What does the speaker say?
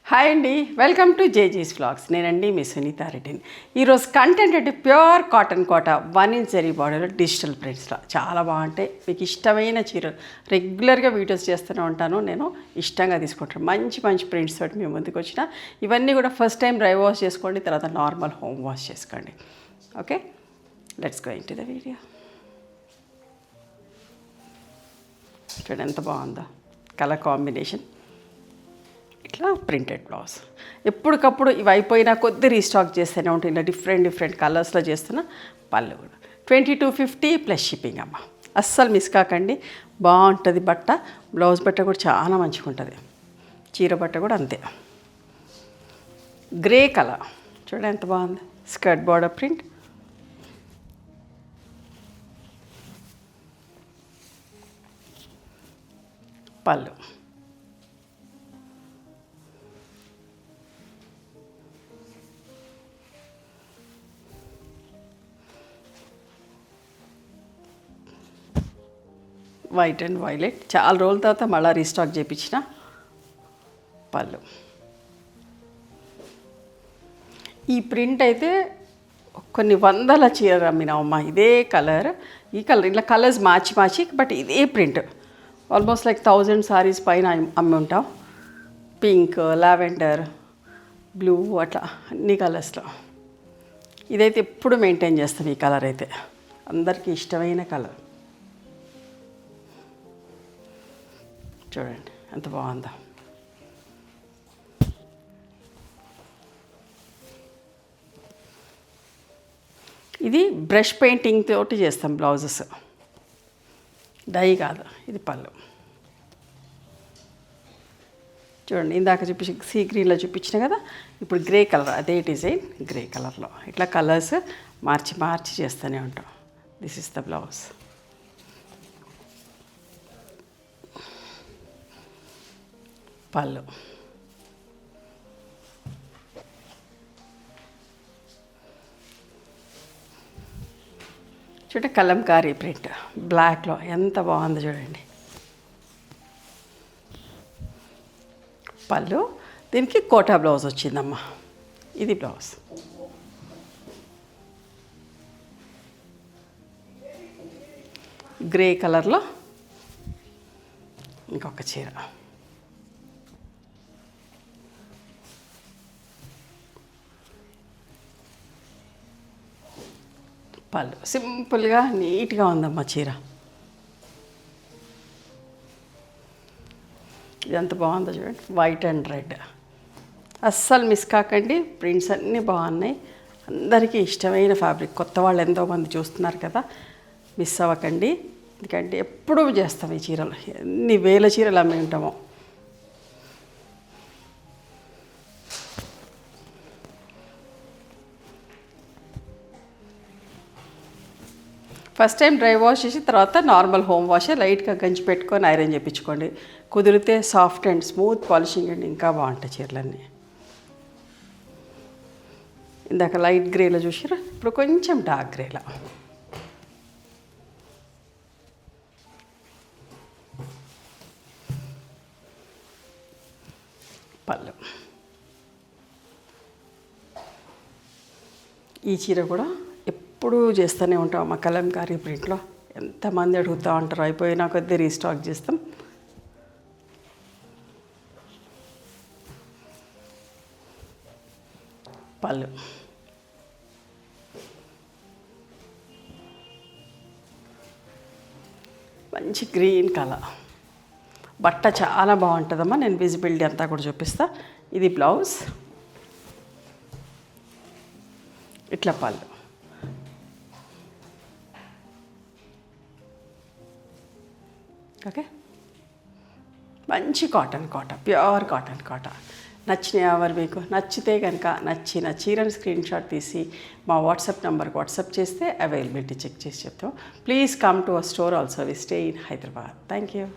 Hi అండి, welcome to జేజీస్ vlogs. నేనండి మీ సునీత రెడ్డిని. ఈరోజు కంటెంట్ అంటే ప్యూర్ కాటన్ కోట 1 ఇంచ్ జరీ బార్డర్లో డిజిటల్ ప్రింట్స్లో చాలా బాగుంటాయి. మీకు ఇష్టమైన చీరలు రెగ్యులర్గా వీడియోస్ చేస్తూనే ఉంటాను. నేను ఇష్టంగా తీసుకుంటాను. మంచి మంచి ప్రింట్స్ తోటి మీ ముందుకు వచ్చిన ఇవన్నీ కూడా ఫస్ట్ టైం డ్రై వాష్ చేసుకోండి, తర్వాత నార్మల్ హోమ్ వాష్ చేసుకోండి. Okay, let's go into the video. చూడండి ఎంత బాగుందో కలర్ కాంబినేషన్. ఇట్లా ప్రింటెడ్ బ్లౌజ్ ఎప్పటికప్పుడు ఇవి అయిపోయినా కొద్ది రీస్టాక్ చేస్తూనే ఉంటాయి. ఇలా డిఫరెంట్ కలర్స్లో చేస్తున్న పళ్ళు కూడా 2250 ప్లస్ షిప్పింగ్ అమ్మ. అస్సలు మిస్ కాకండి, బాగుంటుంది బట్ట. బ్లౌజ్ బట్ట కూడా చాలా మంచిగా ఉంటుంది. చీర బట్ట కూడా అంతే. గ్రే కలర్ చూడండి ఎంత బాగుంది. స్కర్ట్ బార్డర్ ప్రింట్, పళ్ళు, వైట్ అండ్ వైలెట్. చాలా రోజుల తర్వాత మళ్ళీ రీస్టాక్ చేయించిన పళ్ళు. ఈ ప్రింట్ అయితే కొన్ని వందల చీరలు అమ్మినామమ్మా. ఇదే కలర్, ఈ కలర్, ఇలా కలర్స్ మార్చి బట్ ఇదే ప్రింట్ ఆల్మోస్ట్ లైక్ 1000 సారీస్ పైన అమ్మి ఉంటాం. పింక్, లావెండర్, బ్లూ, అట్లా అన్ని కలర్స్లో. ఇదైతే ఎప్పుడు మెయింటైన్ చేస్తాం. ఈ కలర్ అయితే అందరికీ ఇష్టమైన కలర్. చూడండి ఎంత బాగుందో. ఇది బ్రష్ పెయింటింగ్ తోటి చేస్తాం బ్లౌజెస్, డై కాదు. ఇది పళ్ళు. చూడండి ఇందాక సీ గ్రీన్లో చూపించిన కదా, ఇప్పుడు గ్రే కలర్, అదే డిజైన్ గ్రే కలర్లో. ఇట్లా కలర్స్ మార్చి చేస్తూనే ఉంటాం. This is the blouse. పళ్ళు, చూడండి కలంకారీ ప్రింట్ బ్లాక్లో ఎంత బాగుందో చూడండి. పళ్ళు, దీనికి కోటా బ్లౌజ్ వచ్చిందమ్మా. ఇది బ్లౌజ్. గ్రే కలర్లో ఇంకొక చీర. పళ్ళు సింపుల్గా నీట్గా ఉందమ్మా చీర. ఇదంత బాగుందో చూడండి, వైట్ అండ్ రెడ్. అస్సలు మిస్ కాకండి, ప్రింట్స్ అన్నీ బాగున్నాయి. అందరికీ ఇష్టమైన ఫ్యాబ్రిక్. కొత్త వాళ్ళు ఎంతోమంది చూస్తున్నారు కదా, మిస్ అవ్వకండి. ఎందుకంటే ఎప్పుడూ చేస్తాం ఈ చీరలు. ఎన్ని వేల చీరలు అమ్మి ఉంటామో. ఫస్ట్ టైం డ్రై వాష్ చేసి తర్వాత నార్మల్ హోమ్ వాష్ లైట్గా గంజి పెట్టుకొని ఐరన్ చేయించుకోండి. కుదిరితే soft and smooth polishing and ఇంకా బాగుంటాయి చీరలన్నీ. ఇందాక లైట్ గ్రేలో చూసారా, ఇప్పుడు కొంచెం డార్క్ గ్రేలో. పళ్ళు. ఈ చీర కూడా ఎప్పుడు చేస్తూనే ఉంటాం మా కలంకారీ ప్రింట్లో. ఎంతమంది అడుగుతూ ఉంటారు, అయిపోయినా కొద్దీ రీస్టాక్ చేస్తాం. పళ్ళు, మంచి గ్రీన్ కలర్. బట్ట చాలా బాగుంటుందమ్మా. నేను విజిబిలిటీ అంతా కూడా చూపిస్తా. ఇది బ్లౌజ్. ఇట్లా పళ్ళు. ఓకే, మంచి కాటన్ కోట, ప్యూర్ కాటన్ కోట. నచ్చిన ఎవరు మీకు నచ్చితే కనుక నచ్చిన చీరను స్క్రీన్ షాట్ తీసి మా వాట్సాప్ నెంబర్కి వాట్సాప్ చేస్తే అవైలబిలిటీ చెక్ చేసి చెప్తాం. Please come to our store also. We stay in Hyderabad. Thank you.